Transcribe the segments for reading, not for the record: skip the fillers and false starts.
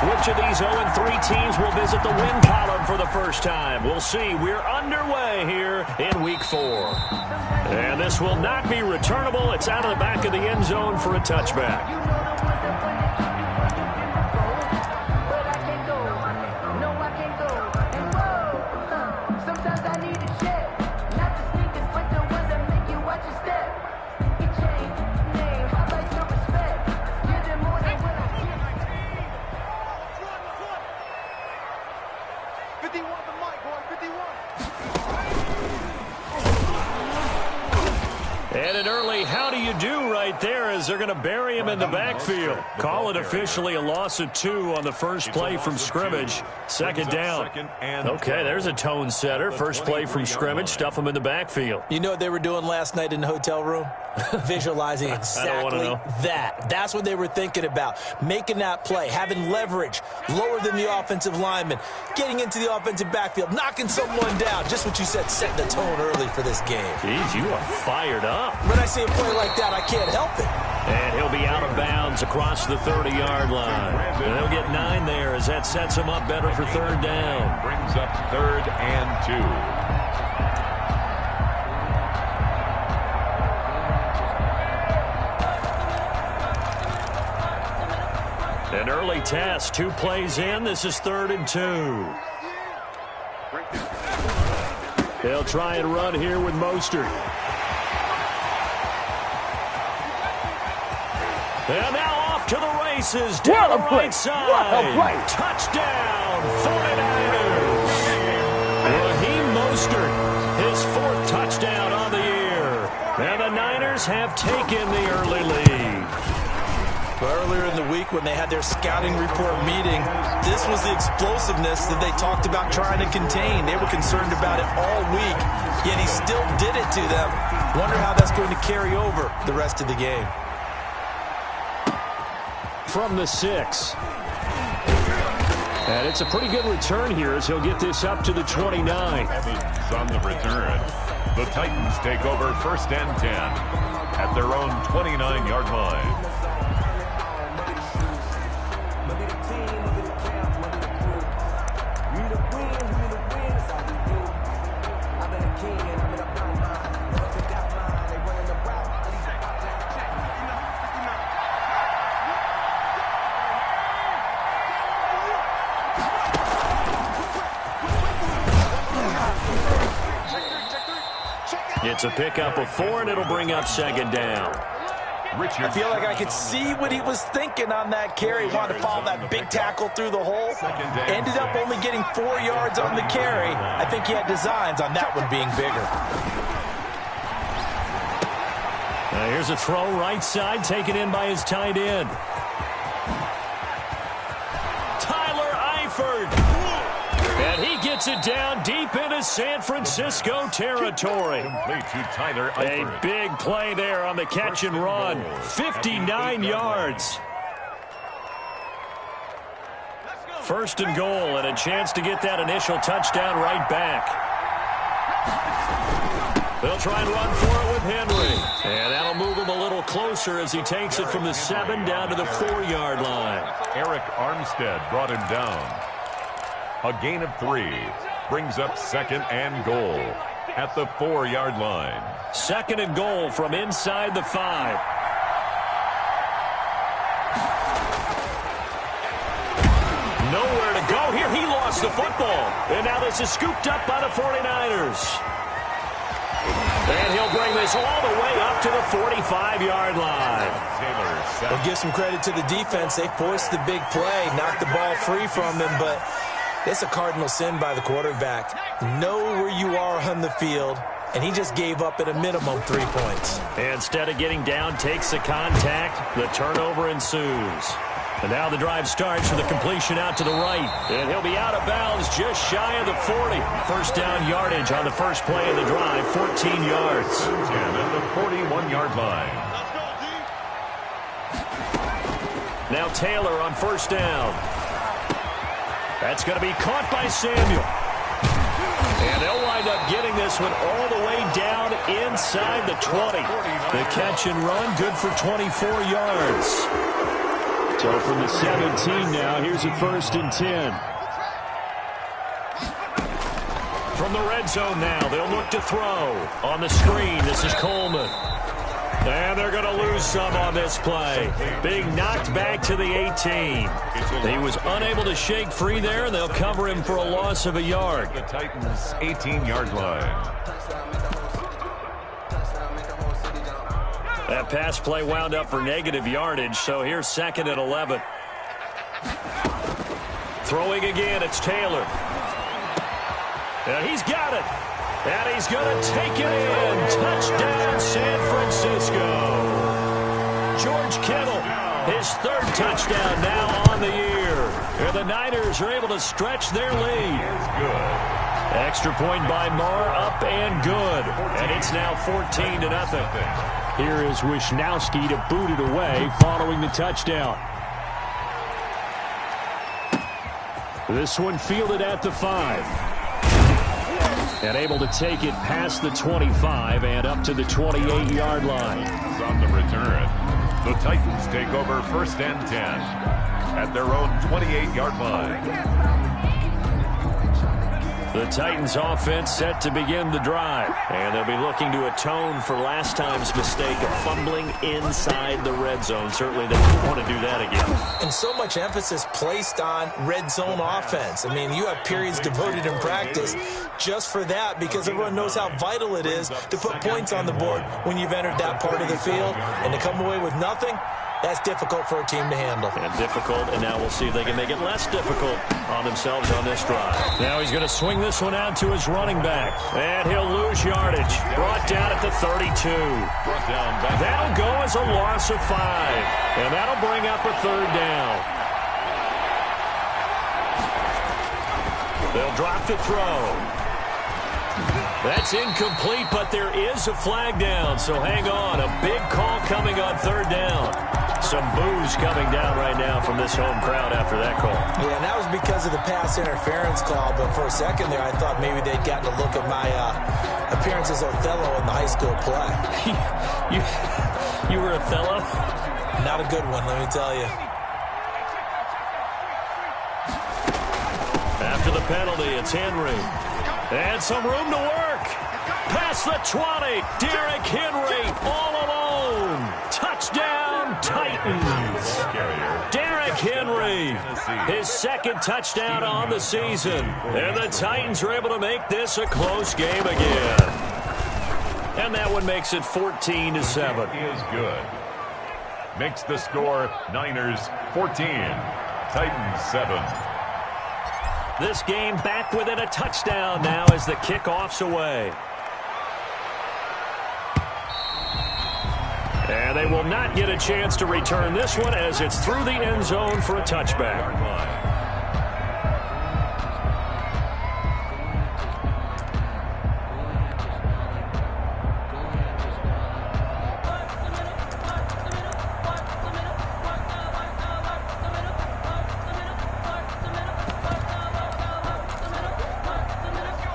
Which of these 0-3 teams will visit the win column for the first time? We'll see. We're underway here in Week 4. And this will not be returnable. It's out of the back of the end zone for a touchback. And an early how do you do right there as they're going to bury him in the backfield. Call it officially a loss of 2 on the first play from scrimmage. Second down. Okay, there's a tone setter. First play from scrimmage, stuff him in the backfield. You know what they were doing last night in the hotel room? Visualizing exactly that. That's what they were thinking about. Making that play, having leverage, lower than the offensive lineman, getting into the offensive backfield, knocking someone down. Just what you said, setting the tone early for this game. Jeez, you are fired up. When I see a play like that, I can't help it. And he'll be out of bounds across the 30-yard line. And they'll get 9 there as that sets him up better for third down. Brings up 3rd and 2. An early test, 2 plays in. This is 3rd and 2. They'll try and run here with Mostert. And now off to the races down the right side. Touchdown, 49ers. Raheem Mostert, his 4th touchdown on the year. And the Niners have taken the early lead. Earlier in the week when they had their scouting report meeting, this was the explosiveness that they talked about trying to contain. They were concerned about it all week, yet he still did it to them. Wonder how that's going to carry over the rest of the game. From the 6. And it's a pretty good return here as he'll get this up to the 29. Evans on the return. The Titans take over 1st and 10 at their own 29-yard line. It's a pickup of 4, and it'll bring up 2nd down. I feel like I could see what he was thinking on that carry. Wanted to follow that big tackle through the hole. Ended up only getting 4 yards on the carry. I think he had designs on that one being bigger. Here's a throw right side, taken in by his tight end. Tyler Eifert. And he gets it down deep into San Francisco territory. Complete to Tyler Eifert. A big play there on the catch and run. 59 yards. 1st and goal, and a chance to get that initial touchdown right back. They'll try and run for it with Henry. And that'll move him a little closer as he takes it from the 7 down to the 4-yard line. Eric Armstead brought him down. A gain of 3 brings up 2nd and goal at the 4-yard line. 2nd and goal from inside the 5. Nowhere to go here. He lost the football. And now this is scooped up by the 49ers. And he'll bring this all the way up to the 45-yard line. We'll give some credit to the defense. They forced the big play, knocked the ball free from him, but it's a cardinal sin by the quarterback. Know where you are on the field, and he just gave up at a minimum 3 points. Instead of getting down, takes the contact. The turnover ensues. And now the drive starts with a completion out to the right. And he'll be out of bounds just shy of the 40. First down yardage on the first play of the drive, 14 yards. 10 at the 41-yard line. Now Taylor on first down. That's going to be caught by Samuel. And they'll wind up getting this one all the way down inside the 20. The catch and run, good for 24 yards. So from the 17 now, here's a 1st and 10. From the red zone now, they'll look to throw. On the screen, this is Coleman. And they're going to lose some on this play. Being knocked back to the 18. He was unable to shake free there, and they'll cover him for a loss of a yard. The Titans' 18-yard line. That pass play wound up for negative yardage, so here's 2nd and 11. Throwing again, it's Taylor. And he's got it. And he's going to take it in. Touchdown, San Francisco. George Kittle, his 3rd touchdown now on the year. And the Niners are able to stretch their lead. Extra point by Marr, up and good. And it's now 14-0. Here is Wisnowski to boot it away following the touchdown. This one fielded at the 5. And able to take it past the 25 and up to the 28-yard line. On the return, the Titans take over 1st and 10 at their own 28-yard line. The Titans offense set to begin the drive. And they'll be looking to atone for last time's mistake of fumbling inside the red zone. Certainly they don't want to do that again. And so much emphasis placed on red zone offense. I mean, you have periods devoted in practice just for that because everyone knows how vital it is to put points on the board when you've entered that part of the field. And to come away with nothing, that's difficult for a team to handle. And difficult, and now we'll see if they can make it less difficult on themselves on this drive. Now he's going to swing this one out to his running back. And he'll lose yardage. Brought down at the 32. That'll go as a loss of 5. And that'll bring up a 3rd down. They'll drop the throw. That's incomplete, but there is a flag down, so hang on. A big call coming on 3rd down. Some boos coming down right now from this home crowd after that call. Yeah, and that was because of the pass interference call, but for a second there I thought maybe they'd gotten a look at my appearance as Othello in the high school play. You were Othello? Not a good one, let me tell you. After the penalty, it's Henry. And some room to work. Past the 20. Derrick Henry all alone. Touchdown, Titans. Derrick Henry, his 2nd touchdown on the season. And the Titans are able to make this a close game again. And that one makes it 14-7. He is good. Makes the score Niners 14, Titans 7. This game back within a touchdown now as the kickoff's away. And they will not get a chance to return this one as it's through the end zone for a touchback.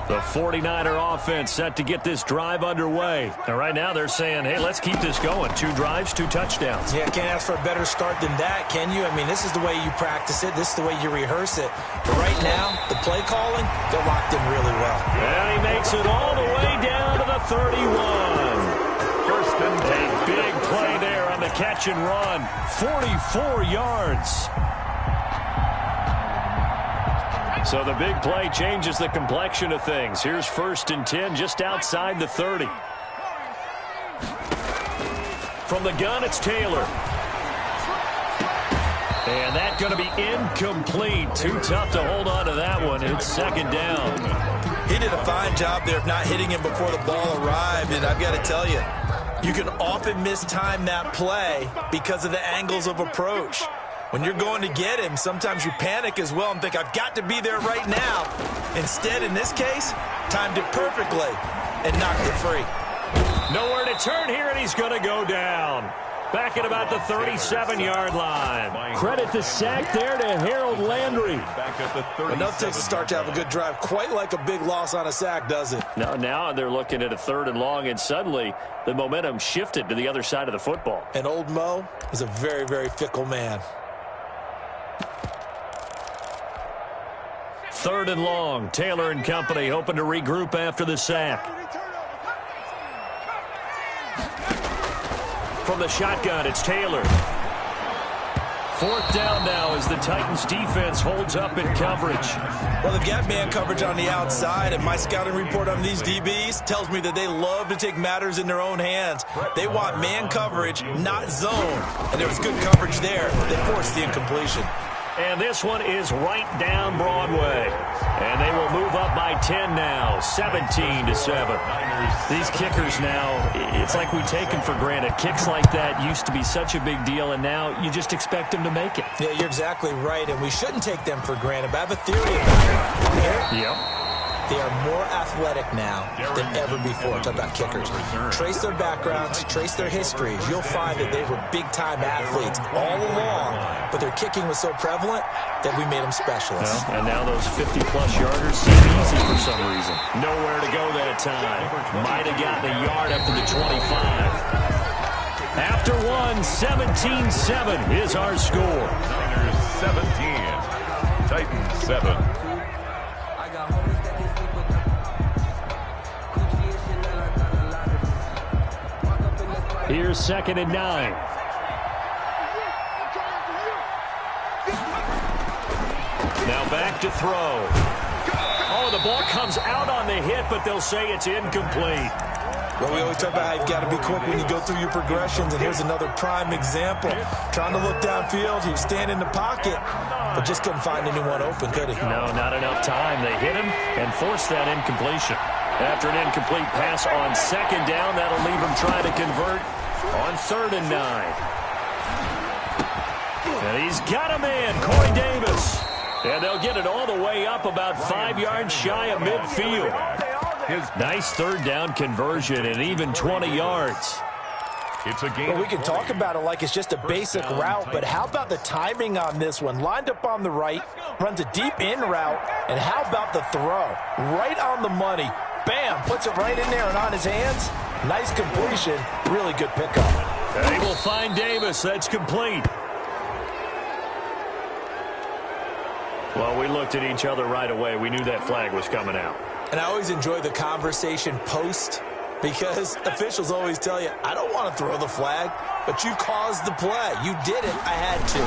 The 49er offense set to get this drive underway. And right now they're saying, hey, let's keep this going. 2 drives, 2 touchdowns. Yeah, can't ask for a better start than that, can you? I mean, this is the way you practice it. This is the way you rehearse it. But right now, the play calling, they're locked in really well. And he makes it all the way down to the 31. 1st and 10. A big play there on the catch and run. 44 yards. So the big play changes the complexion of things. Here's 1st and 10 just outside the 30. From the gun, it's Taylor. And that's going to be incomplete. Too tough to hold on to that one. It's 2nd down. He did a fine job there of not hitting him before the ball arrived. And I've got to tell you, you can often mistime that play because of the angles of approach. When you're going to get him, sometimes you panic as well and think, I've got to be there right now. Instead, in this case, timed it perfectly and knocked it free. Nowhere to turn here, and he's going to go down. Back at about the 37-yard line. Credit the sack there to Harold Landry. Back at the 37. Enough takes a start to have a good drive. Quite like a big loss on a sack, does it? Now they're looking at a 3rd and long, and suddenly the momentum shifted to the other side of the football. And old Mo is a very, very fickle man. 3rd and long. Taylor and company hoping to regroup after the sack. From the shotgun, it's Taylor. 4th down now as the Titans defense holds up in coverage. Well, they've got man coverage on the outside, and my scouting report on these DBs tells me that they love to take matters in their own hands. They want man coverage, not zone. And there was good coverage there. They forced the incompletion. And this one is right down Broadway. And they will move up by 10 now, 17-7. These kickers now, it's like we take them for granted. Kicks like that used to be such a big deal, and now you just expect them to make it. Yeah, you're exactly right, and we shouldn't take them for granted. But I have a theory about it. Yep. They are more athletic now than ever before. Talk about kickers. Trace their backgrounds, trace their histories. You'll find that they were big-time athletes all along, but their kicking was so prevalent that we made them specialists. Well, and now those 50-plus yarders seem easy for some reason. Nowhere to go that time. Might have gotten a yard up to the 25. After one, 17-7 is our score. Niners 17, Titans 7. Here's 2nd and 9. Now back to throw. Oh, the ball comes out on the hit, but they'll say it's incomplete. Well, we always talk about how you've got to be quick when you go through your progressions, and here's another prime example. Trying to look downfield, he was standing in the pocket, but just couldn't find anyone open, could he? No, not enough time. They hit him and forced that incompletion. After an incomplete pass on 2nd down, that'll leave him trying to convert on 3rd and 9. And he's got a man, Corey Davis. And they'll get it all the way up about 5 yards shy of midfield. Nice 3rd down conversion and even 20 yards. It's a game. Well, we can talk about it like it's just a basic route, but how about the timing on this one? Lined up on the right, runs a deep in route, and how about the throw? Right on the money. Bam, puts it right in there and on his hands. Nice completion, really good pickup. They will find Davis. That's complete. Well, we looked at each other right away. We knew that flag was coming out. And I always enjoy the conversation post, because officials always tell you, I don't want to throw the flag, but you caused the play. You did it. I had to.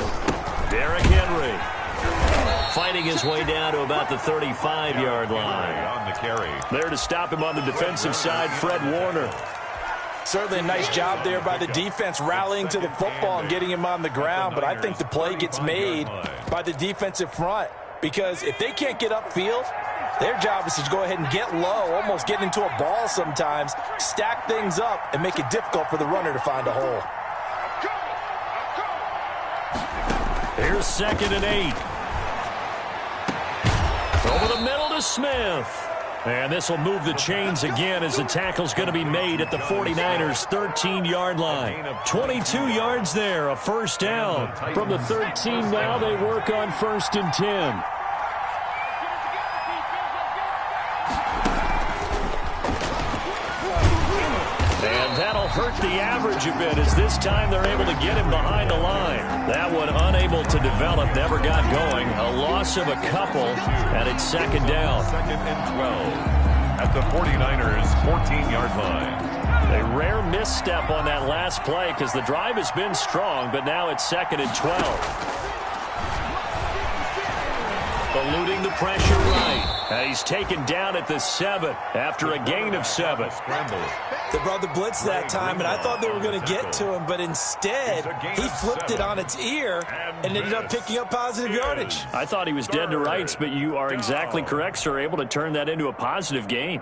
Derrick Henry fighting his way down to about the 35-yard line. On the carry. There to stop him on the defensive side, Fred Warner. Certainly a nice job there by the defense rallying to the football and getting him on the ground, but I think the play gets made by the defensive front, because if they can't get upfield, their job is to go ahead and get low, almost get into a ball sometimes, stack things up, and make it difficult for the runner to find a hole. Here's 2nd and 8. Over the middle to Smith. And this will move the chains again as the tackle's going to be made at the 49ers' 13-yard line. 22 yards there, a 1st down. From the 13 now, they work on 1st and 10. And that'll hurt the average a bit, as this time they're able to get him behind the line. That one unable to develop, never got going. A loss of a couple, and it's 2nd down. 2nd and 12 at the 49ers' 14-yard line. A rare misstep on that last play, because the drive has been strong, but now it's 2nd and 12. Eluding the pressure right. And he's taken down at the 7 after a gain of 7. They brought the blitz that time, and I thought they were going to get to him, but instead he flipped it on its ear and ended up picking up positive yardage. I thought he was dead to rights, but you are exactly correct, sir, able to turn that into a positive gain.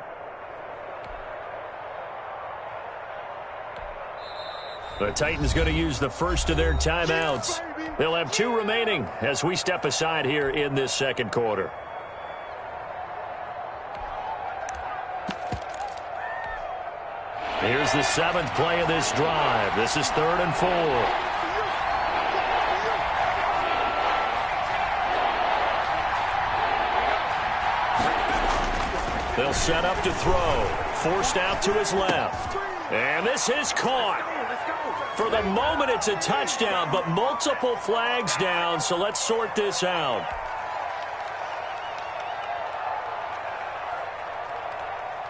The Titans going to use the first of their timeouts. They'll have 2 remaining as we step aside here in this 2nd quarter. Here's the 7th play of this drive. This is 3rd and 4. They'll set up to throw. Forced out to his left. And this is caught. For the moment, it's a touchdown, but multiple flags down, so let's sort this out.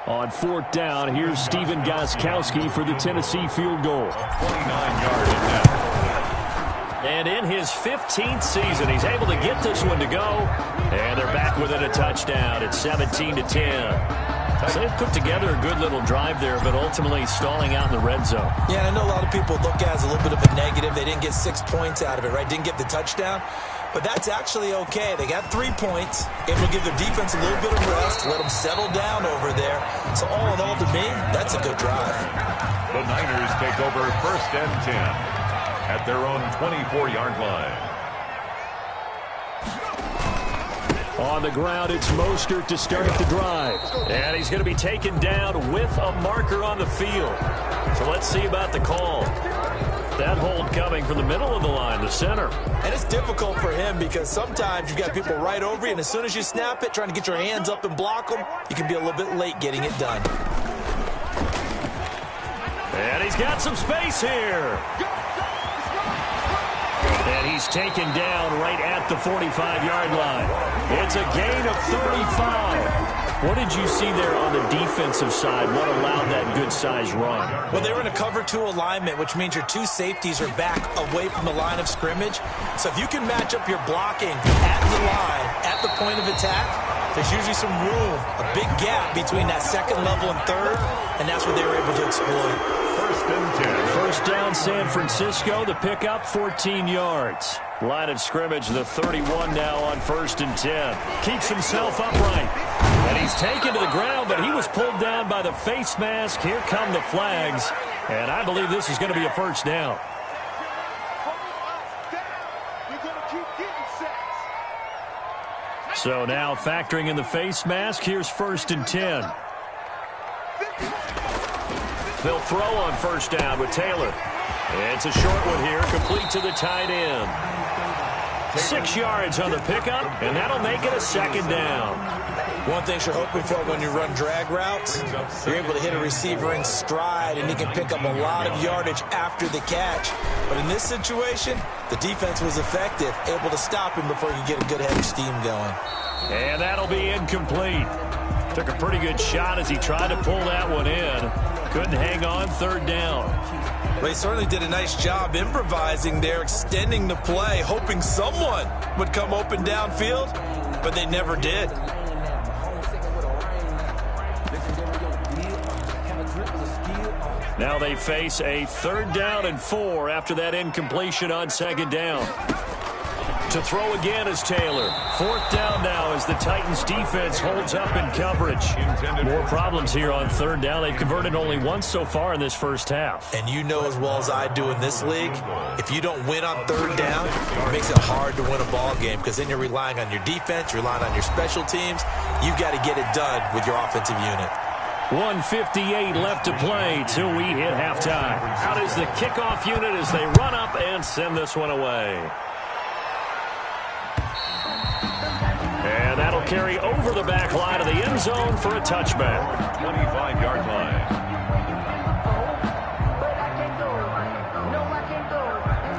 On 4th down, here's Steven Gostkowski for the Tennessee field goal. 29-yard in net. And in his 15th season, he's able to get this one to go. And they're back within a touchdown. It's 17-10. So they've put together a good little drive there, but ultimately stalling out in the red zone. Yeah, and I know a lot of people look at it as a little bit of a negative. They didn't get 6 points out of it, right? Didn't get the touchdown. But that's actually okay. They got 3 points, able to give their defense a little bit of rest, let them settle down over there. So all in all, to me, that's a good drive. The Niners take over 1st and 10 at their own 24-yard line. On the ground, it's Mostert to start the drive. And he's going to be taken down with a marker on the field. So let's see about the call. That hold coming from the middle of the line, the center. And it's difficult for him because sometimes you've got people right over you, and as soon as you snap it, trying to get your hands up and block them, you can be a little bit late getting it done. And he's got some space here. And he's taken down right at the 45-yard line. It's a gain of 35. What did you see there on the defensive side? What allowed that good-sized run? Well, they were in a cover 2 alignment, which means your 2 safeties are back away from the line of scrimmage. So if you can match up your blocking at the line, at the point of attack, there's usually some room, a big gap between that 2nd level and 3rd, and that's what they were able to exploit. 1st and 10. First down, San Francisco. The pickup, 14 yards. Line of scrimmage, the 31 now on 1st and 10. Keeps himself upright. And he's taken to the ground, but he was pulled down by the face mask. Here come the flags. And I believe this is going to be a first down. So now factoring in the face mask, here's 1st and 10. They'll throw on 1st down with Taylor. It's a short one here, complete to the tight end. 6 yards on the pickup, and that'll make it a 2nd down. One thing you're hoping for when you run drag routes, you're able to hit a receiver in stride, and he can pick up a lot of yardage after the catch. But in this situation, the defense was effective, able to stop him before he could get a good head of steam going. And that'll be incomplete. Took a pretty good shot as he tried to pull that one in. Couldn't hang on, 3rd down. Well, he certainly did a nice job improvising there, extending the play, hoping someone would come open downfield, but they never did. Now they face a 3rd down and 4 after that incompletion on 2nd down. To throw again is Taylor. 4th down now as the Titans defense holds up in coverage. More problems here on 3rd down. They've converted only once so far in this first half. And you know as well as I do in this league, if you don't win on 3rd down, it makes it hard to win a ball game because then you're relying on your defense, you're relying on your special teams. You've got to get it done with your offensive unit. 1:58 left to play till we hit halftime. Out is the kickoff unit as they run up and send this one away. And that'll carry over the back line of the end zone for a touchback. 25-yard line.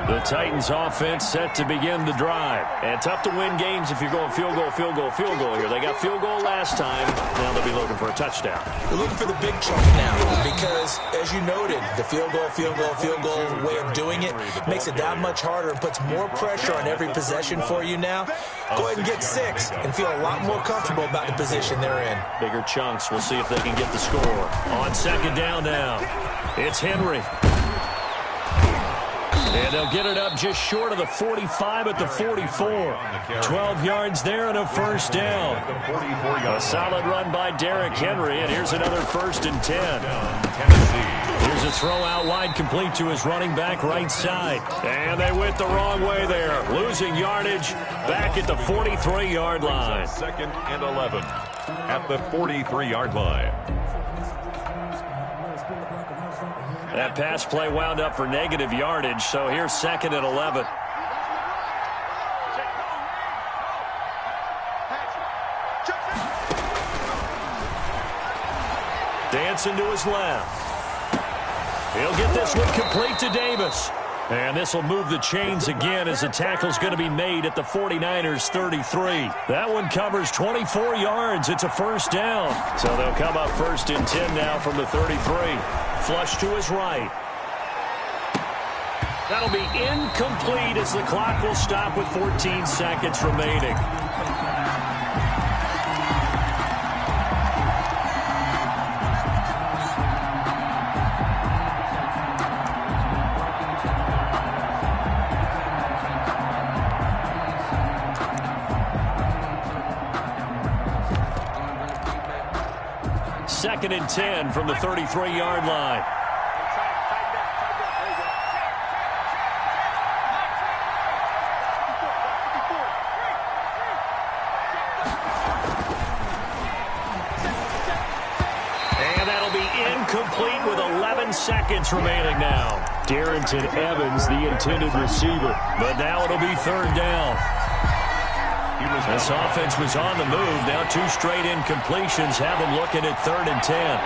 The Titans offense set to begin the drive. And tough to win games if you're going field goal, field goal, field goal here. They got field goal last time. Now they'll be looking for a touchdown. They're looking for the big chunk now because, as you noted, the field goal way of doing it makes it that much harder and puts more pressure on every possession for you now. Go ahead and get 6 and feel a lot more comfortable about the position they're in. Bigger chunks. We'll see if they can get the score. On 2nd down now, it's Henry. And they'll get it up just short of the 45 at the 44. 12 yards there and a first down. A solid run by Derrick Henry, and here's another 1st and 10. Here's a throw out wide complete to his running back right side. And they went the wrong way there. Losing yardage back at the 43-yard line. 2nd and 11 at the 43-yard line. That pass play wound up for negative yardage, so here's 2nd and 11. Dancing to his left. He'll get this one complete to Davis. And this will move the chains again as the tackle's going to be made at the 49ers 33. That one covers 24 yards. It's a first down. So they'll come up first and 10 now from the 33. Flush to his right. That'll be incomplete as the clock will stop with 14 seconds remaining. Second and 10 from the 33-yard line. And that'll be incomplete with 11 seconds remaining now. Darrington Evans, the intended receiver. But now it'll be third down. This offense was on the move. Now two straight incompletions have them looking at third and 10.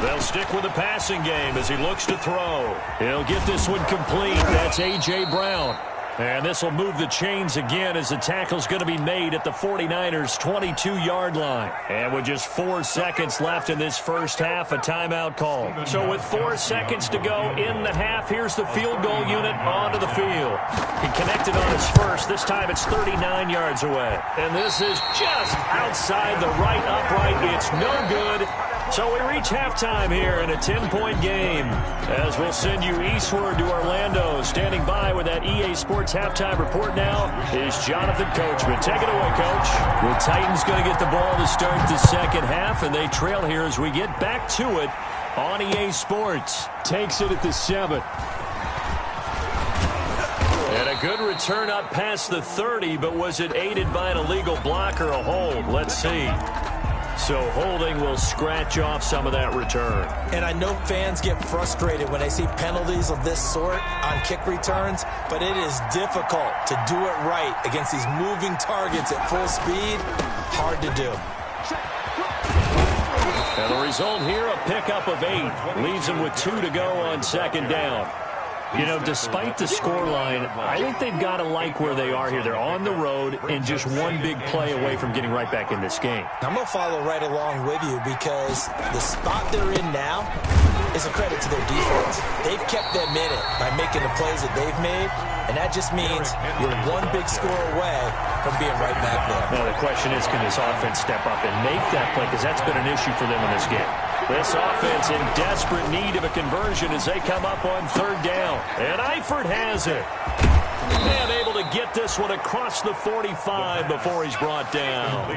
They'll stick with the passing game as he looks to throw. He'll get this one complete. That's A.J. Brown. And this will move the chains again as the tackle's going to be made at the 49ers' 22-yard line. And with just 4 seconds left in this first half, a timeout call. So with 4 seconds to go in the half, here's the field goal unit onto the field. He connected on his first. This time it's 39 yards away. And this is just outside the right upright. It's no good. So we reach halftime here in a 10-point game. As we'll send you eastward to Orlando. Standing by with that EA Sports halftime report now is Jonathan Coachman. Take it away, Coach. The Titans going to get the ball to start the second half, and they trail here as we get back to it on EA Sports. Takes it at the 7. And a good return up past the 30, but was it aided by an illegal block or a hold? Let's see. So holding will scratch off some of that return. And I know fans get frustrated when they see penalties of this sort on kick returns, but it is difficult to do it right against these moving targets at full speed. Hard to do. And the result here, a pickup of 8. Leaves them with 2 to go on second down. You know, despite the scoreline, I think they've got to like where they are here. They're on the road and just one big play away from getting right back in this game. I'm going to follow right along with you because the spot they're in now is a credit to their defense. They've kept them in it by making the plays that they've made, and that just means you're one big score away from being right back there. Now, the question is, can this offense step up and make that play? Because that's been an issue for them in this game. This offense in desperate need of a conversion as they come up on third down. And Eifert has it. And able to get this one across the 45 before he's brought down.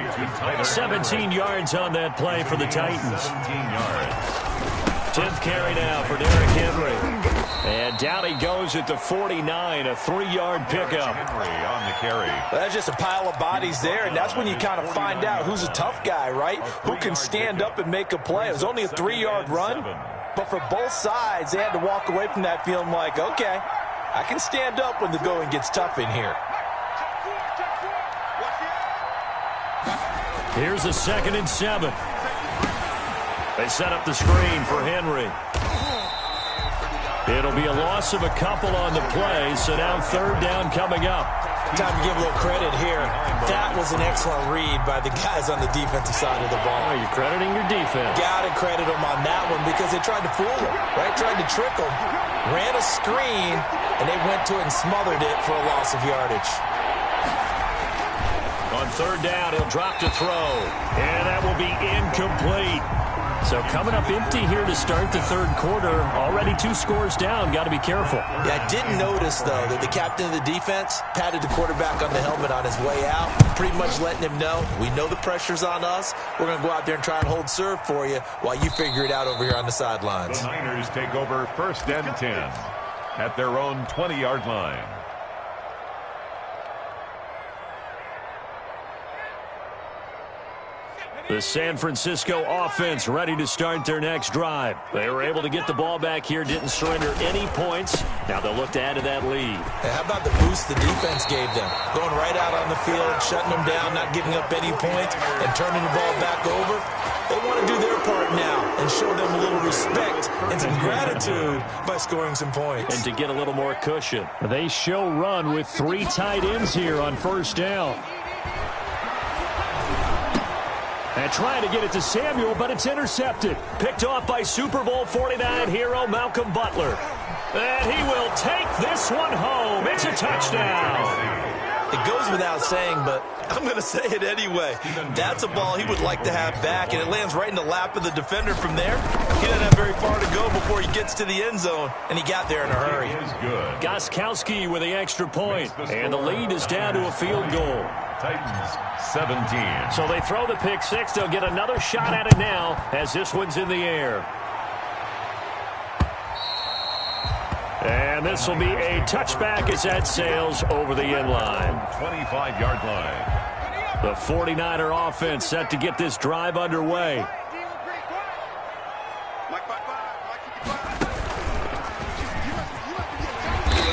17 yards on that play for the Titans. 10th carry now for Derrick Henry. And down he goes at the 49, a 3-yard pickup. Henry on the carry. Well, that's just a pile of bodies there, and that's when you kind of find out who's a tough guy, right? Who can stand up and make a play. It was only a 3-yard run, but for both sides, they had to walk away from that feeling like, okay, I can stand up when the going gets tough in here. Here's a 2nd and 7. They set up the screen for Henry. It'll be a loss of a couple on the play, so now third down coming up. Time to give a little credit here. That was an excellent read by the guys on the defensive side of the ball. Oh, you're crediting your defense. Got to credit them on that one because they tried to fool them, right? Tried to trick them. Ran a screen, and they went to it and smothered it for a loss of yardage. On third down, he'll drop to throw, and that will be incomplete. So coming up empty here to start the third quarter. Already 2 scores down. Got to be careful. Yeah, I did notice, though, that the captain of the defense patted the quarterback on the helmet on his way out, pretty much letting him know, we know the pressure's on us. We're going to go out there and try and hold serve for you while you figure it out over here on the sidelines. The Niners take over first and 10 at their own 20-yard line. The San Francisco offense ready to start their next drive. They were able to get the ball back here, didn't surrender any points. Now they'll look to add to that lead. Hey, how about the boost the defense gave them? Going right out on the field, shutting them down, not giving up any points, and turning the ball back over. They want to do their part now and show them a little respect and some gratitude by scoring some points. And to get a little more cushion. They show run with 3 tight ends here on first down. And trying to get it to Samuel, but it's intercepted. Picked off by Super Bowl 49 hero Malcolm Butler. And he will take this one home. It's a touchdown. It goes without saying, but I'm going to say it anyway. That's a ball he would like to have back, and it lands right in the lap of the defender from there. He doesn't have very far to go before he gets to the end zone, and he got there in a hurry. Gostkowski with the extra point, and the lead is down to a field goal. Titans 17. So they throw the pick six. They'll get another shot at it now as this one's in the air. And this will be a touchback as that sails over the end line. 25-yard line. The 49er offense set to get this drive underway.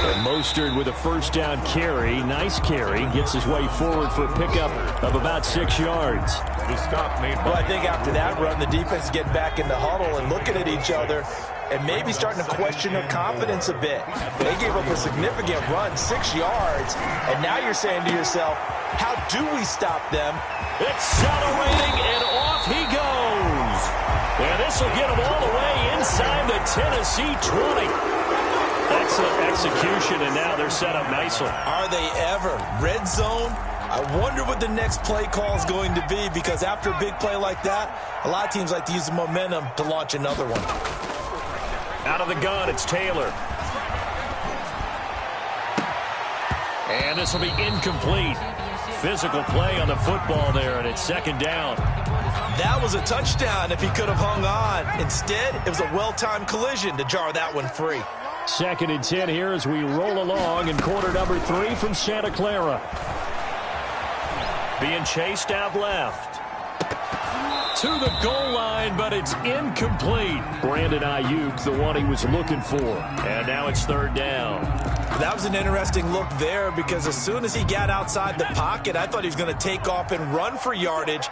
And Mostert with a first down carry. Nice carry. Gets his way forward for a pickup of about 6 yards. The stop made by... Well, I think after that run, the defense get back in the huddle and looking at each other and maybe starting to question their confidence a bit. They gave up a significant run, 6 yards, and now you're saying to yourself, how do we stop them? Accelerating, and off he goes. And this will get him all the way inside the Tennessee 20. Excellent execution, and now they're set up nicely. Are they ever? Red zone? I wonder what the next play call is going to be, because after a big play like that, a lot of teams like to use the momentum to launch another one. Out of the gun, it's Taylor. And this will be incomplete. Physical play on the football there, and it's second down. That was a touchdown if he could have hung on. Instead, it was a well-timed collision to jar that one free. 2nd and 10 here as we roll along in quarter number 3 from Santa Clara. Being chased out left. To the goal line, but it's incomplete. Brandon Ayuk, the one he was looking for. And now it's third down. That was an interesting look there, because as soon as he got outside the pocket, I thought he was going to take off and run for yardage.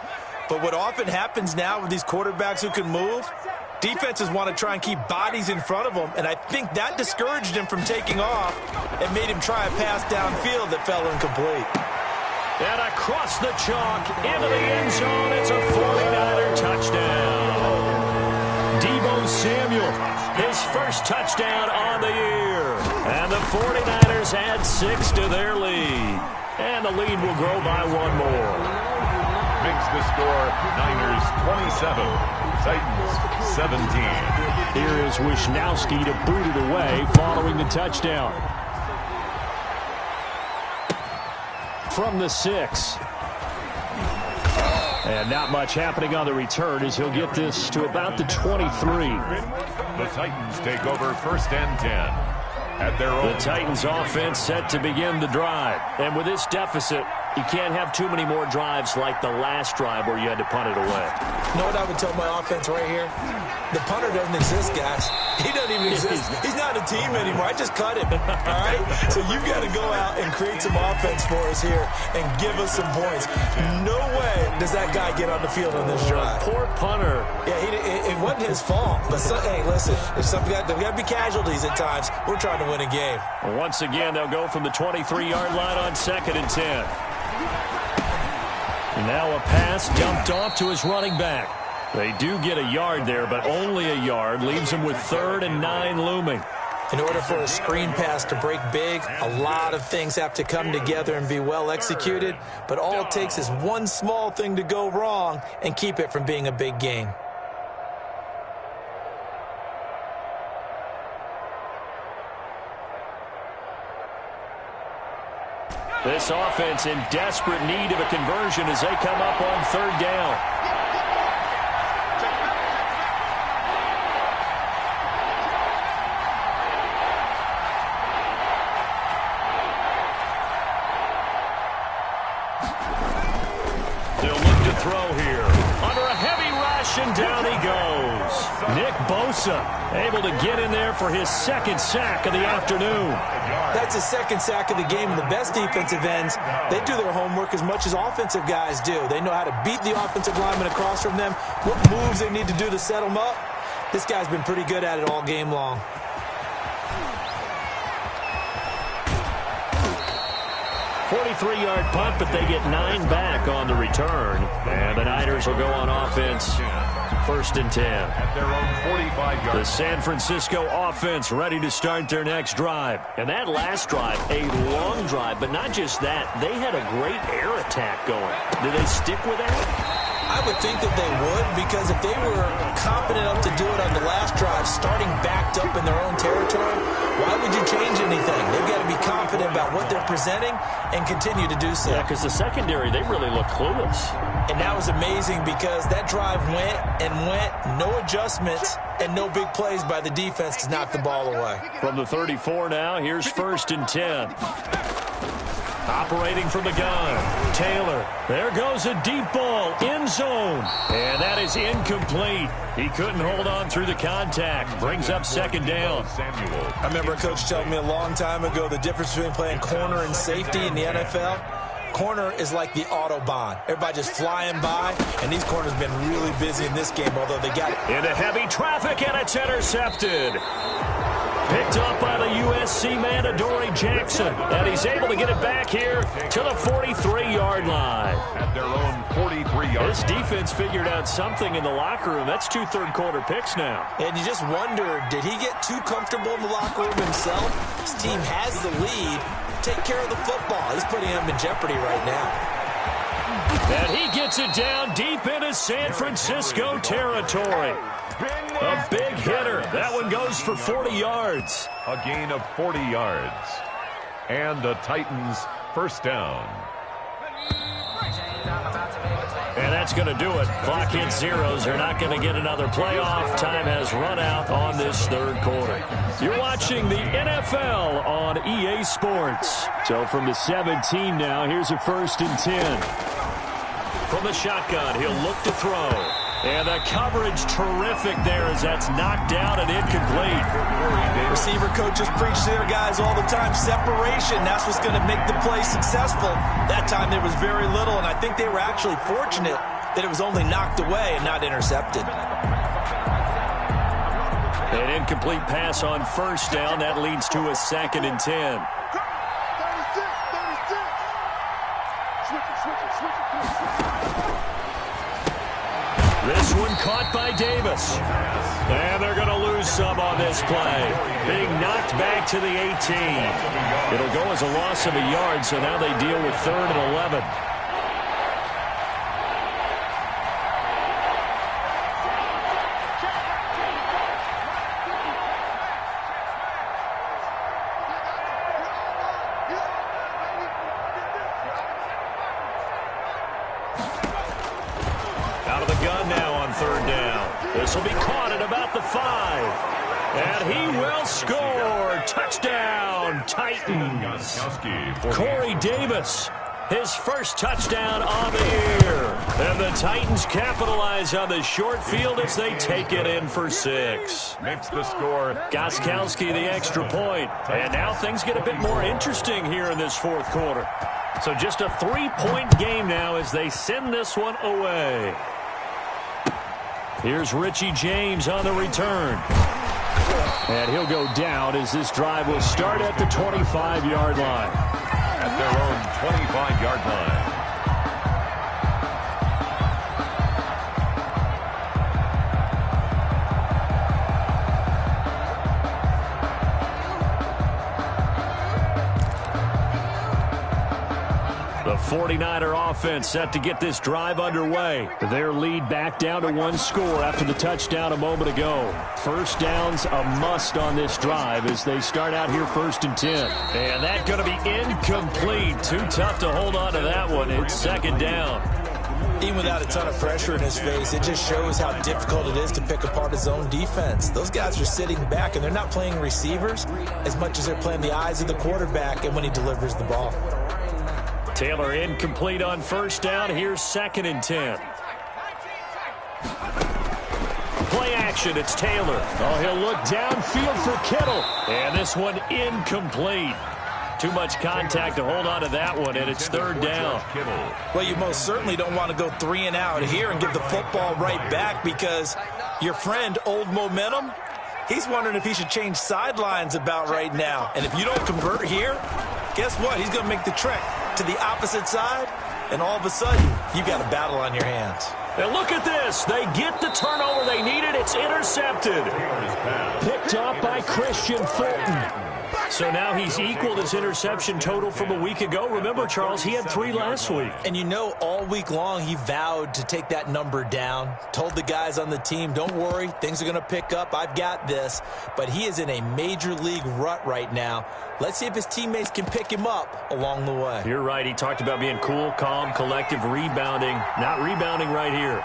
But what often happens now with these quarterbacks who can move, defenses want to try and keep bodies in front of them, and I think that discouraged him from taking off and made him try a pass downfield that fell incomplete. And across the chalk, into the end zone, it's a 49er touchdown. Deebo Samuel, his first touchdown on the year. And the 49ers add 6 to their lead. And the lead will grow by 1 more. Makes the score Niners 27, Titans 17. Here is Wisnowski to boot it away following the touchdown. From the 6. And not much happening on the return as he'll get this to about the 23. The Titans take over 1st and 10 at their own. The Titans offense set to begin the drive. And with this deficit, you can't have too many more drives like the last drive where you had to punt it away. You know what I would tell my offense right here? The punter doesn't exist, guys. He doesn't even exist. He's not a team anymore. I just cut him. All right? So you got to go out and create some offense for us here and give us some points. No way does that guy get on the field on this drive. Poor punter. Yeah, it wasn't his fault. But, hey, listen, there's got to be casualties at times. We're trying to win a game. Once again, they'll go from the 23-yard line on 2nd and 10. Now a pass dumped off to his running back. They do get a yard there, but only a yard. Leaves him with 3rd and 9 looming. In order for a screen pass to break big, a lot of things have to come together and be well executed. But all it takes is one small thing to go wrong and keep it from being a big game. This offense in desperate need of a conversion as they come up on 3rd down. They'll look to throw here. Under Bosa able to get in there for his second sack of the afternoon. That's his second sack of the game, and the best defensive ends, they do their homework as much as offensive guys do. They know how to beat the offensive lineman across from them, what moves they need to do to set them up. This guy's been pretty good at it all game long. .43-yard punt, but they get 9 back on the return. And the Niners will go on offense. 1st and 10. At their own 45-yard. The San Francisco offense ready to start their next drive. And that last drive, a long drive, but not just that. They had a great air attack going. Do they stick with that? I would think that they would, because if they were confident enough to do it on the last drive, starting backed up in their own territory, why would you change anything? They've got to be confident about what they're presenting and continue to do so. Yeah, because the secondary, they really look clueless. And that was amazing because that drive went and went, no adjustments, and no big plays by the defense to knock the ball away. From the 34 now, here's 1st and 10. Operating from the gun, Taylor. There goes a deep ball, end zone. And that is incomplete. He couldn't hold on through the contact. Brings up 2nd down. I remember a coach telling me a long time ago the difference between playing corner and safety in the NFL. Corner is like the Autobahn. Everybody just flying by, and these corners have been really busy in this game, although they got it. Into heavy traffic, and it's intercepted. Picked up by the USC man, Adoree Jackson. And he's able to get it back here to the 43-yard line. At their own 43-yard. This defense figured out something in the locker room. That's 2 third-quarter picks now. And you just wonder, did he get too comfortable in the locker room himself? His team has the lead. Take care of the football. He's putting him in jeopardy right now. And he gets it down deep into San Francisco territory. A big hitter. That one goes for 40 yards. A gain of 40 yards. And the Titans 1st down. And that's going to do it. Clock hits zeros. They're not going to get another playoff. Time has run out on this 3rd quarter. You're watching the NFL on EA Sports. So from the 17 now, here's a 1st and 10. From the shotgun, he'll look to throw. And the coverage terrific there as that's knocked down and incomplete. Receiver coaches preach to their guys all the time. Separation, that's what's going to make the play successful. That time there was very little, and I think they were actually fortunate that it was only knocked away and not intercepted. An incomplete pass on 1st down. That leads to a 2nd and 10. This one caught by Davis. And they're going to lose some on this play. Being knocked back to the 18. It'll go as a loss of a yard, so now they deal with 3rd and 11. Out of the gun now on 3rd down. This will be caught at about the 5. And he will score. Touchdown, Titans. Corey Davis, his 1st touchdown on the year. And the Titans capitalize on the short field as they take it in for 6. Makes the score. Gostkowski the extra point. And now things get a bit more interesting here in this 4th quarter. So just a 3-point game now as they send this one away. Here's Richie James on the return. And he'll go down as this drive will start at the 25-yard line. At their own 25-yard line. The 49er offense set to get this drive underway. Their lead back down to 1 score after the touchdown a moment ago. 1st down's a must on this drive as they start out here 1st and 10. And that's going to be incomplete. Too tough to hold on to that one. It's 2nd down. Even without a ton of pressure in his face, it just shows how difficult it is to pick apart his own defense. Those guys are sitting back, and they're not playing receivers as much as they're playing the eyes of the quarterback and when he delivers the ball. Taylor incomplete on 1st down. Here's 2nd and 10. Play action. action. It's Taylor. Oh, he'll look downfield for Kittle. And this one incomplete. Too much contact to hold on to that one, and it's third down. Well, you most certainly don't want to go 3 and out here and give the football right back, because your friend, Old Momentum, he's wondering if he should change sidelines about right now. And if you don't convert here, guess what? He's going to make the trek to the opposite side, and all of a sudden, you've got a battle on your hands. And look at this. They get the turnover they needed. It's intercepted. Picked off by Christian Fulton. So now he's equaled his interception total from a week ago. Remember, Charles, he had 3 last week. And you know, all week long he vowed to take that number down. Told the guys on the team, don't worry, things are going to pick up. I've got this. But he is in a major league rut right now. Let's see if his teammates can pick him up along the way. You're right. He talked about being cool, calm, collective, rebounding. Not rebounding right here.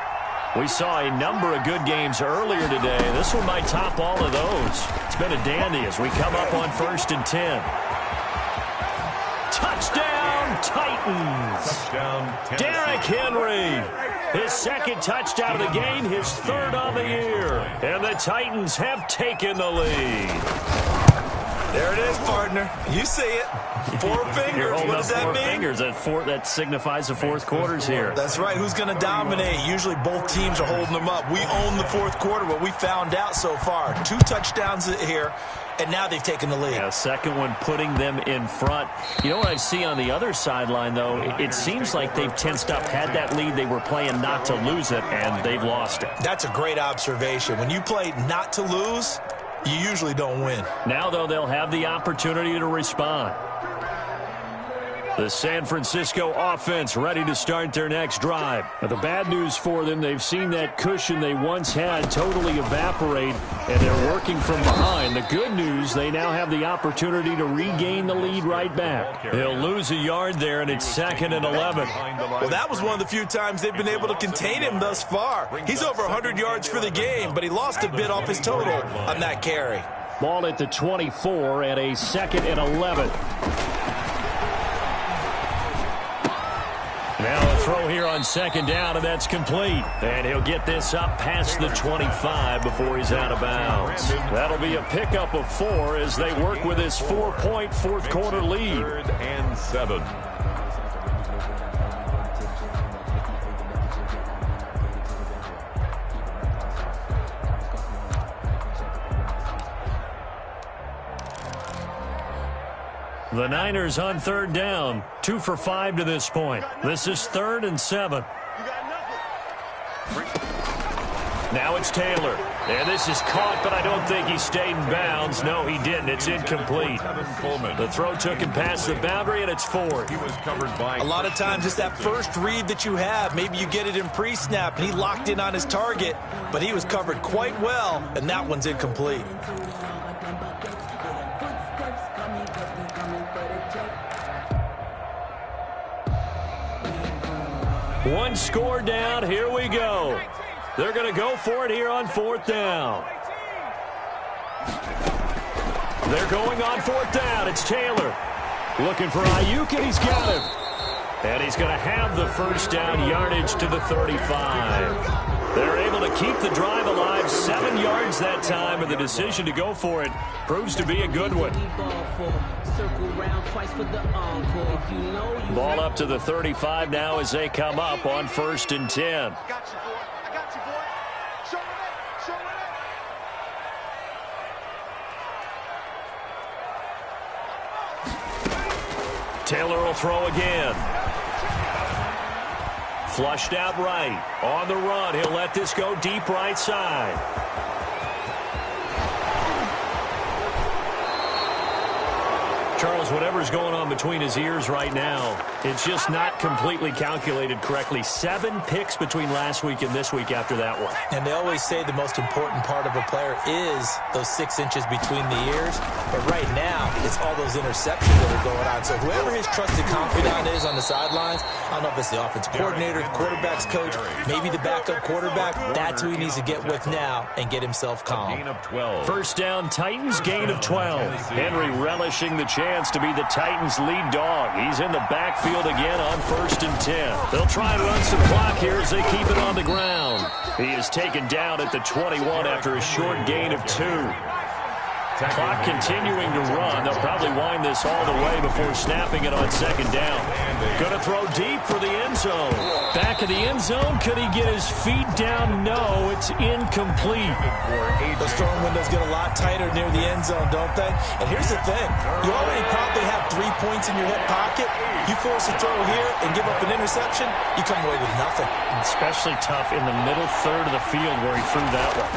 We saw a number of good games earlier today. This one might top all of those. It's been a dandy as we come up on 1st and 10. Touchdown, Titans. Touchdown, Derrick Henry. His 2nd touchdown of the game, his 3rd on the year. And the Titans have taken the lead. There it is, partner. You see it. 4 fingers. What does that mean? 4 fingers. That signifies the 4th quarter's here. That's right. Who's going to dominate? Usually both teams are holding them up. We own the 4th quarter, what we found out so far. 2 touchdowns here, and now they've taken the lead. Yeah, 2nd one putting them in front. You know what I see on the other sideline, though? It seems like they've tensed up, had that lead. They were playing not to lose it, and they've lost it. That's a great observation. When you play not to lose, you usually don't win. Now, though, they'll have the opportunity to respond. The San Francisco offense ready to start their next drive. But the bad news for them, they've seen that cushion they once had totally evaporate, and they're working from behind. The good news, they now have the opportunity to regain the lead right back. They'll lose a yard there, and it's 2nd and 11. Well, that was one of the few times they've been able to contain him thus far. He's over 100 yards for the game, but he lost a bit off his total on that carry. Ball at the 24 and a 2nd and 11. Now a throw here on 2nd down, and that's complete. And he'll get this up past the 25 before he's out of bounds. That'll be a pickup of 4 as they work with his 4-point 4th quarter lead. 3rd and 7. The Niners on 3rd down, 2 for 5 to this point. This is 3rd and 7. Now it's Taylor. And this is caught, but I don't think he stayed in bounds. No, he didn't. It's incomplete. The throw took him past the boundary, and it's 4th. He was covered by a lot of times it's that first read that you have. Maybe you get it in pre-snap, and he locked in on his target, but he was covered quite well, and that one's incomplete. One score down. Here we go. They're going to go for it here on 4th down. They're going on 4th down. It's Taylor. Looking for Ayuk, and he's got him. And he's going to have the 1st down yardage to the 35. They're able to keep the drive alive. 7 yards that time, and the decision to go for it proves to be a good one. Ball up to the 35 now as they come up on 1st and 10. Taylor will throw again. Flushed out right. On the run. He'll let this go deep right side. Charles, whatever's going on between his ears right now, it's just not completely calculated correctly. 7 picks between last week and this week after that one. And they always say the most important part of a player is those 6 inches between the ears. But right now, it's all those interceptions that are going on. So whoever his trusted confidant is on the sidelines, I don't know if it's the offensive coordinator, the quarterback's coach, maybe the backup quarterback, that's who he needs to get with now and get himself calm. Gain of 12. 1st down, Titans, gain of 12. Henry relishing the chance chance to be the Titans' lead dog. He's in the backfield again on 1st and 10. They'll try and run some clock here as they keep it on the ground. He is taken down at the 21 after a short gain of 2. Clock continuing to run. They'll probably wind this all the way before snapping it on 2nd down. Going to throw deep for the end zone. Back of the end zone. Could he get his feet down? No, it's incomplete. Those throwing windows get a lot tighter near the end zone, don't they? And here's the thing. You already probably have 3 points in your hip pocket. You force a throw here and give up an interception, you come away with nothing. Especially tough in the middle third of the field where he threw that one.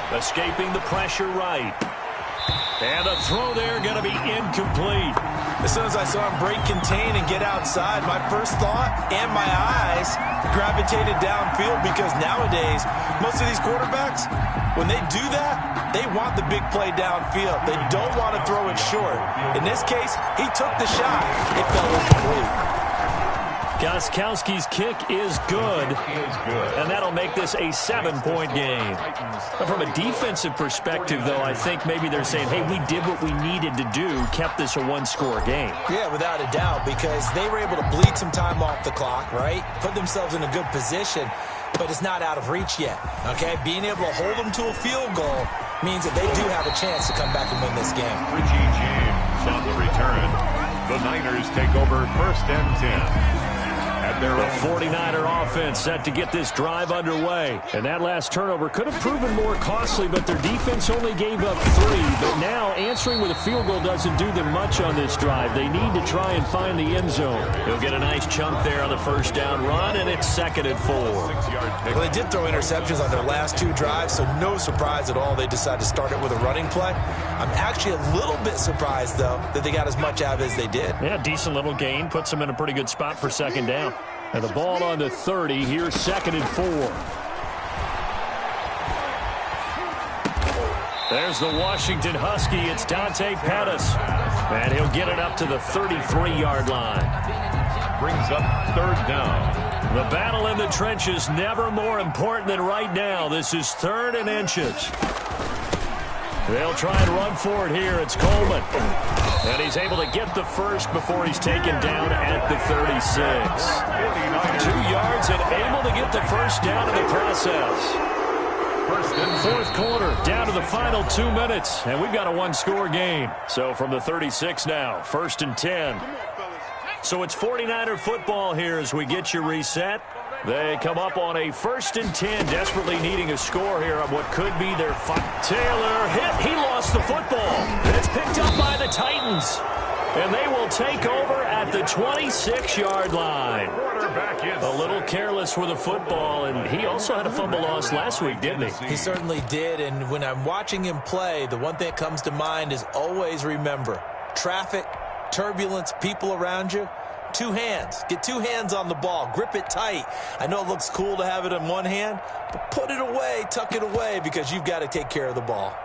Escaping the pressure right. And the throw there going to be incomplete. As soon as I saw him break contain and get outside, my first thought and my eyes gravitated downfield, because nowadays, most of these quarterbacks, when they do that, they want the big play downfield. They don't want to throw it short. In this case, he took the shot. It fell incomplete. Gostkowski's kick is good, and that'll make this a 7-point game. But from a defensive perspective, though, I think maybe they're saying, hey, we did what we needed to do, kept this a 1-score game. Yeah, without a doubt, because they were able to bleed some time off the clock, right? Put themselves in a good position, but it's not out of reach yet, okay? Being able to hold them to a field goal means that they do have a chance to come back and win this game. Richie James on the return. The Niners take over 1st and 10. The 49er offense set to get this drive underway. And that last turnover could have proven more costly, but their defense only gave up 3. But now answering with a field goal doesn't do them much on this drive. They need to try and find the end zone. He'll get a nice chunk there on the 1st down run, and it's 2nd and 4. Well, they did throw interceptions on their last 2 drives, so no surprise at all they decided to start it with a running play. I'm actually a little bit surprised, though, that they got as much out of it as they did. Yeah, decent little gain. Puts them in a pretty good spot for 2nd down. And the ball on the 30. Here's 2nd and 4. There's the Washington Husky. It's Dante Pettis. And he'll get it up to the 33-yard line. Brings up 3rd down. The battle in the trenches never more important than right now. This is 3rd and inches. They'll try and run for it here. It's Coleman. And he's able to get the first before he's taken down at the 36. 2 yards and able to get the first down in the process. 4th quarter, down to the final 2 minutes. And we've got a 1-score game. So from the 36 now, 1st and 10. So it's 49er football here as we get you reset. They come up on a 1st and 10, desperately needing a score here on what could be their Taylor hit. He lost the football. It's picked up by the Titans. And they will take over at the 26-yard line. A little careless with the football, and he also had a fumble loss last week, didn't he? He certainly did, and when I'm watching him play, the one thing that comes to mind is always remember, traffic, turbulence, people around you. 2 hands. Get 2 hands on the ball. Grip it tight. I know it looks cool to have it in one hand, but put it away, tuck it away, because you've got to take care of the ball.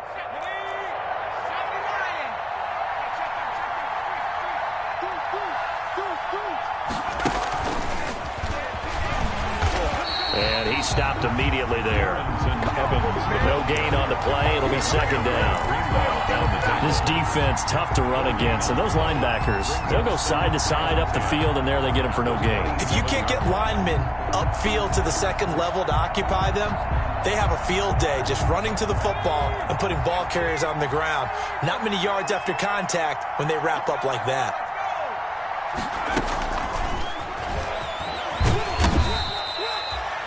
And he stopped immediately there. No gain on the play. It'll be 2nd down. This defense, tough to run against. And those linebackers, they'll go side to side up the field, and there they get them for no gain. If you can't get linemen upfield to the 2nd level to occupy them, they have a field day just running to the football and putting ball carriers on the ground. Not many yards after contact when they wrap up like that.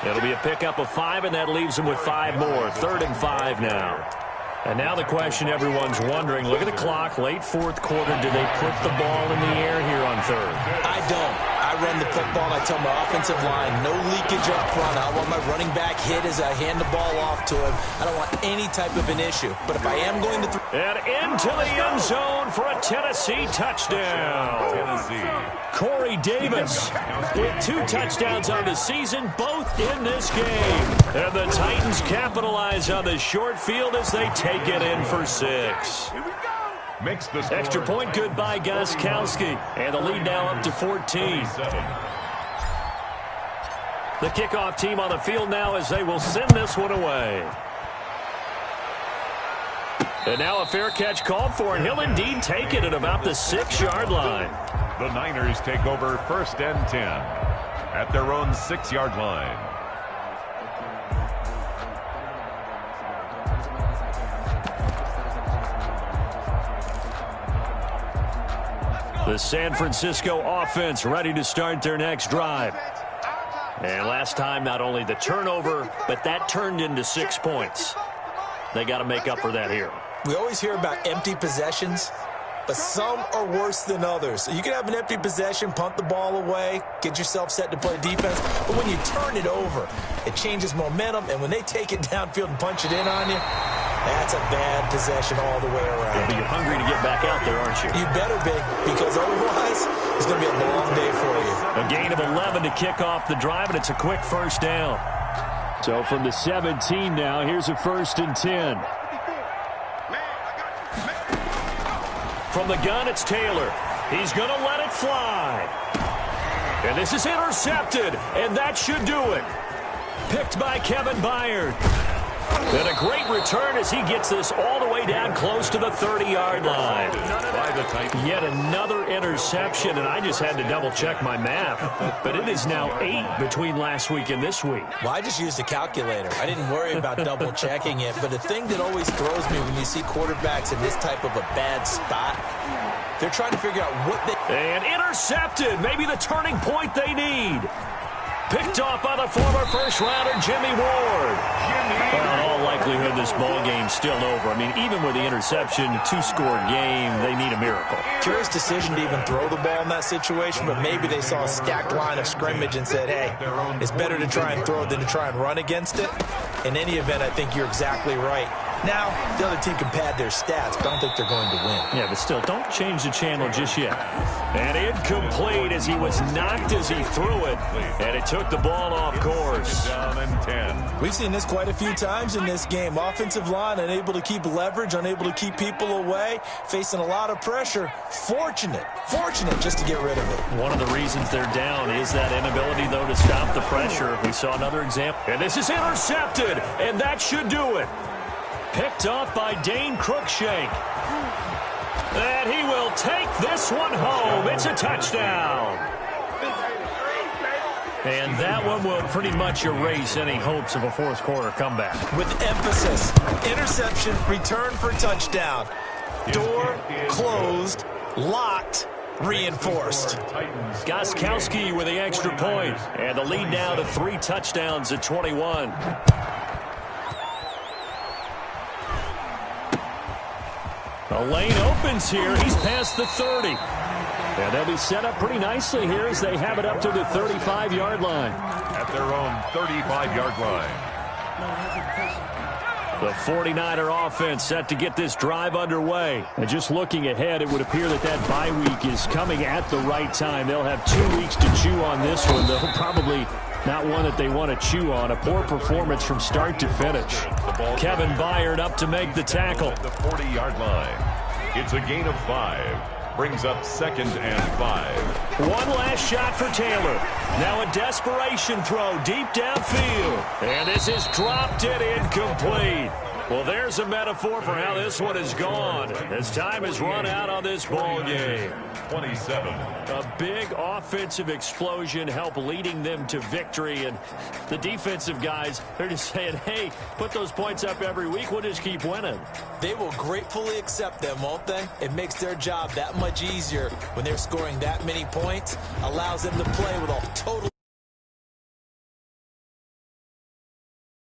It'll be a pickup of 5, and that leaves them with 5 more. 3rd and 5 now. And now the question everyone's wondering, look at the clock, late 4th quarter, do they put the ball in the air here on 3rd? I don't. I run the football, and I tell my offensive line, no leakage up front. I want my running back hit as I hand the ball off to him. I don't want any type of an issue. But if I am going to and into the end zone for a Tennessee touchdown. Corey Davis with 2 touchdowns on the season, both in this game. And the Titans capitalize on the short field as they take it in for 6. Extra point good by Gostkowski. And the lead now up to 14. The kickoff team on the field now as they will send this one away. And now a fair catch called for, and he'll indeed take it at about the 6-yard line. The Niners take over 1st and 10 at their own 6-yard line. The San Francisco offense ready to start their next drive. And last time, not only the turnover, but that turned into 6 points. They got to make up for that here. We always hear about empty possessions, but some are worse than others. So you can have an empty possession, punt the ball away, get yourself set to play defense, but when you turn it over, it changes momentum, and when they take it downfield and punch it in on you, that's a bad possession all the way around. Yeah, but you're hungry to get back out there, aren't you? You better be, because otherwise it's going to be a long day for you. A gain of 11 to kick off the drive, and it's a quick first down. So from the 17 now, here's a 1st and 10. From the gun, it's Taylor. He's going to let it fly. And this is intercepted, and that should do it. Picked by Kevin Byard. And a great return as he gets this all the way down close to the 30-yard line. Yet another interception, and I just had to double-check my math. But it is now 8 between last week and this week. Well, I just used a calculator. I didn't worry about double-checking it. But the thing that always throws me when you see quarterbacks in this type of a bad spot, they're trying to figure out what they... And intercepted, maybe the turning point they need. Picked off by the former first-rounder, Jimmy Ward. Well, in all likelihood, this ball game's still over. I mean, even with the interception, 2-score game, they need a miracle. Curious decision to even throw the ball in that situation, but maybe they saw a stacked line of scrimmage and said, hey, it's better to try and throw than to try and run against it. In any event, I think you're exactly right. Now, the other team can pad their stats, but I don't think they're going to win. Yeah, but still, don't change the channel just yet. And incomplete as he was knocked as he threw it, and it took the ball off course. Down and 10. We've seen this quite a few times in this game. Offensive line unable to keep leverage, unable to keep people away, facing a lot of pressure. Fortunate just to get rid of it. One of the reasons they're down is that inability, though, to stop the pressure. We saw another example. And this is intercepted, and that should do it. Picked off by Dane Cruikshank. And he will take this one home. It's a touchdown. And that one will pretty much erase any hopes of a fourth-quarter comeback. With emphasis, interception, return for touchdown. Door closed, locked, reinforced. Gostkowski with the extra point. And the lead now to 3 touchdowns at 21. The lane opens here. He's past the 30. And they'll be set up pretty nicely here as they have it up to the 35-yard line. At their own 35-yard line. The 49er offense set to get this drive underway. And just looking ahead, it would appear that that bye week is coming at the right time. They'll have 2 weeks to chew on this one, though probably not one that they want to chew on. A poor performance from start to finish. Kevin Byard up to make the tackle. At the 40-yard line. It's a gain of 5. Brings up 2nd and 5. One last shot for Taylor. Now a desperation throw deep downfield. And this is dropped and incomplete. Well, there's a metaphor for how this one has gone as time has run out on this ball game. 27. A big offensive explosion helped leading them to victory. And the defensive guys, they're just saying, hey, put those points up every week. We'll just keep winning. They will gratefully accept them, won't they? It makes their job that much easier when they're scoring that many points. Allows them to play with a total